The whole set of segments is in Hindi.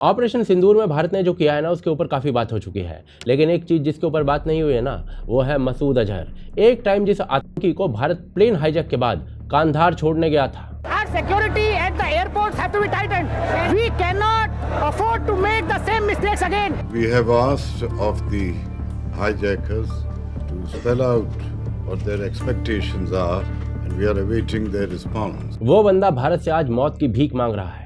ऑपरेशन सिंदूर में भारत ने जो किया है ना, उसके ऊपर काफ़ी बात हो चुकी है, लेकिन एक चीज़ जिसके ऊपर बात नहीं हुई है ना, वो है मसूद अजहर। एक टाइम जिस आतंकी को भारत प्लेन हाईजैक के बाद कांधार छोड़ने गया था। Security at the airports have to be tightened. We cannot afford to make the same mistakes again. We have asked of the hijackers to spell out what their expectations are, and we are awaiting their response. वो बंदा भारत से आज मौत की भीख मांग रहा है।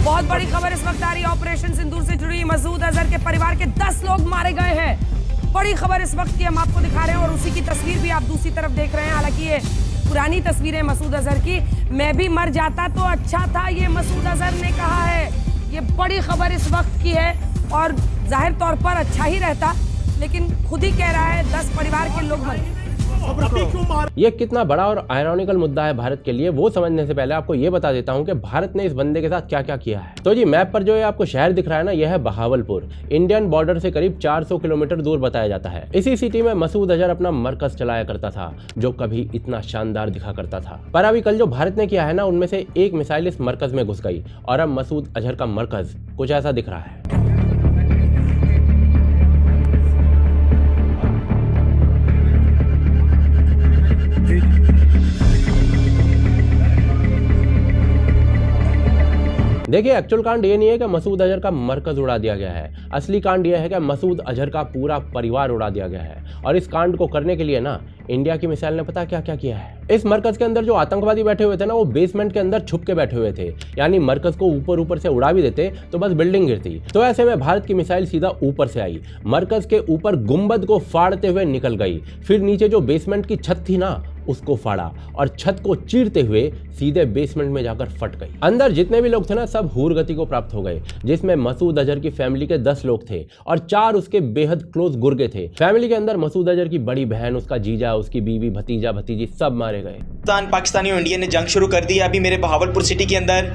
बहुत बड़ी खबर इस वक्त आ रही है। ऑपरेशन सिंदूर से जुड़ी मसूद अजहर के परिवार के 10 लोग मारे गए हैं। बड़ी खबर इस वक्त की हम आपको दिखा रहे हैं और उसी की तस्वीर भी आप दूसरी तरफ देख रहे हैं। हालांकि ये पुरानी तस्वीरें मसूद अजहर की। मैं भी मर जाता तो अच्छा था, ये मसूद अजहर ने कहा है। ये बड़ी खबर इस वक्त की है और जाहिर तौर पर अच्छा ही रहता, लेकिन खुद ही कह रहा है 10 परिवार के लोग मरे। ये कितना बड़ा और आयरॉनिकल मुद्दा है भारत के लिए, वो समझने से पहले आपको ये बता देता हूँ कि भारत ने इस बंदे के साथ क्या क्या किया है। तो जी मैप पर जो ये आपको शहर दिख रहा है ना, यह है बहावलपुर। इंडियन बॉर्डर से करीब 400 किलोमीटर दूर बताया जाता है। इसी सिटी में मसूद अजहर अपना मरकज चलाया करता था, जो कभी इतना शानदार दिखा करता था। पर अभी कल जो भारत ने किया है ना, उनमें से एक मिसाइल इस मरकज में घुस गई और अब मसूद अजहर का मरकज कुछ ऐसा दिख रहा है। देखिए, एक्चुअल कांड ये नहीं है कि मसूद अजहर का मरकज उड़ा दिया गया है। असली कांड यह है कि मसूद अजहर का पूरा परिवार उड़ा दिया गया है। और इस कांड को करने के लिए ना, इंडिया की मिसाइल ने पता क्या क्या किया है। इस मरकज के अंदर जो आतंकवादी बैठे हुए थे ना, वो बेसमेंट के अंदर छुप के बैठे हुए थे। यानी मरकज को ऊपर से उड़ा भी देते तो बस बिल्डिंग गिरती। तो ऐसे में भारत की मिसाइल सीधा ऊपर से आई, मरकज के ऊपर गुंबद को फाड़ते हुए निकल गई। फिर नीचे जो बेसमेंट की छत थी ना, उसको फाड़ा और छत को चीरते हुए सीधे बेसमेंट में जाकर फट गई। अंदर जितने भी लोग थे ना, सब हूर गति को प्राप्त हो गए, जिसमें मसूद अजहर की फैमिली के 10 लोग थे और 4 उसके बेहद क्लोज गुर्गे थे। फैमिली के अंदर मसूद अजहर की बड़ी बहन, उसका जीजा, उसकी बीवी, भतीजा भतीजी सब मारे गए। पाकिस्तानी और इंडिया ने जंग शुरू कर दी है। अभी मेरे बहावलपुर सिटी के अंदर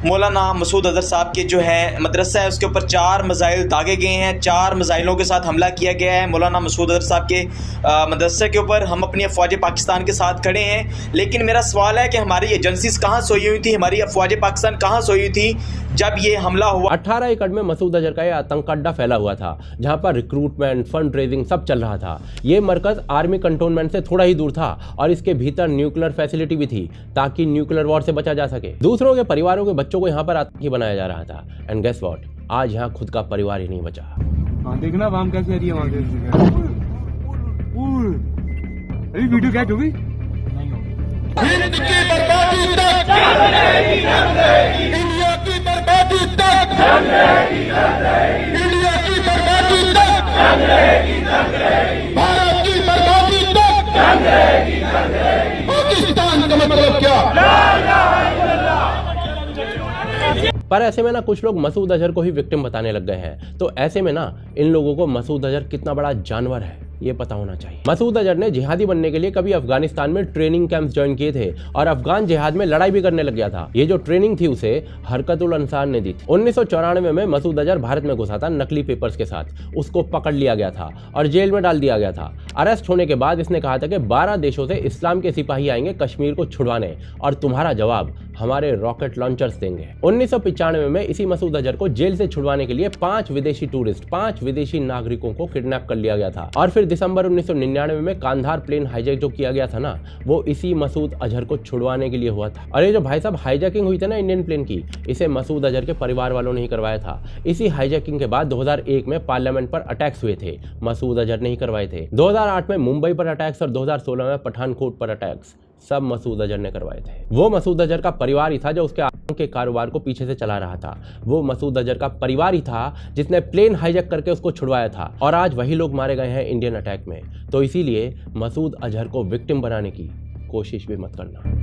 मौलाना मसूद अजहर साहब के जो है मदरसा है, उसके ऊपर 4 मिसाइल दागे गए हैं। 4 मिसाइलों के साथ हमला किया गया है मौलाना मसूद अजहर साहब के मदरसे के ऊपर। हम अपनी अफवाज पाकिस्तान के साथ खड़े हैं, लेकिन मेरा सवाल है कि हमारी एजेंसीज कहाँ सोई हुई थी, हमारी अफवाज पाकिस्तान कहाँ सोई हुई थी जब ये हमला हुआ। 18 एकड़ में मसूद अजहर का ये आतंक अड्डा फैला हुआ था, जहां पर रिक्रूटमेंट, फंड रेजिंग सब चल रहा था। ये मरकज आर्मी कंटोनमेंट से थोड़ा ही दूर था और इसके भीतर न्यूक्लियर फैसिलिटी भी थी, ताकि न्यूक्लियर वॉर से बचा जा सके। दूसरों के परिवारों के बच्चों को यहाँ पर आतंकी बनाया जा रहा था। एंड गेस व्हाट, आज यहाँ खुद का परिवार ही नहीं बचा। देखना वाम कैसे आ रही है वहां अरे वीडियो क्या होगी इंडिया की बर्बादी तक, इंडिया की बर्बादी तक, भारत की बर्बादी तक, पाकिस्तान का मतलब क्या। पर ऐसे में ना कुछ लोग मसूद अजहर को ही विक्टिम बताने लग गए हैं। तो ऐसे में ना इन लोगों को मसूद अजहर कितना बड़ा जानवर है ये पता होना चाहिए। मसूद अजहर ने जिहादी बनने के लिए कभी अफगानिस्तान में ट्रेनिंग कैंप्स ज्वाइन किए थे और अफगान जिहाद में लड़ाई भी करने लग गया था। ये जो ट्रेनिंग थी उसे हरकतुल अंसार ने दी थी। 1994 में मसूद अजहर भारत में घुसा था नकली पेपर्स के साथ। उसको पकड़ लिया गया था और जेल में डाल दिया गया था। अरेस्ट होने के बाद इसने कहा था कि 12 देशों से इस्लाम के सिपाही आएंगे कश्मीर को छुड़वाने और तुम्हारा जवाब हमारे रॉकेट लॉन्चर्स देंगे। 1995 में इसी मसूद अजहर को जेल से छुड़वाने के लिए 5 विदेशी टूरिस्ट, 5 विदेशी नागरिकों को किडनैप कर लिया गया था। और फिर दिसंबर 1999 में कांधार प्लेन हाईजैक जो किया गया था ना, वो इसी मसूद अजहर को छुड़वाने के लिए हुआ था। और ये जो भाई साहब हाईजैकिंग हुई थी ना इंडियन प्लेन की, इसे मसूद अजहर के परिवार वालों ने ही करवाया था। इसी हाईजैकिंग के बाद 2001 में पार्लियामेंट पर अटैक्स हुए थे, मसूद अजहर ने ही करवाए थे। 2008 में मुंबई पर अटैक्स और 2016 में पठानकोट पर अटैक्स सब मसूद अजहर ने करवाए थे। वो मसूद अजहर का परिवार ही था जो उसके आतंक के कारोबार को पीछे से चला रहा था। वो मसूद अजहर का परिवार ही था जिसने प्लेन हाईजैक करके उसको छुड़वाया था। और आज वही लोग मारे गए हैं इंडियन अटैक में। तो इसीलिए मसूद अजहर को विक्टिम बनाने की कोशिश भी मत करना।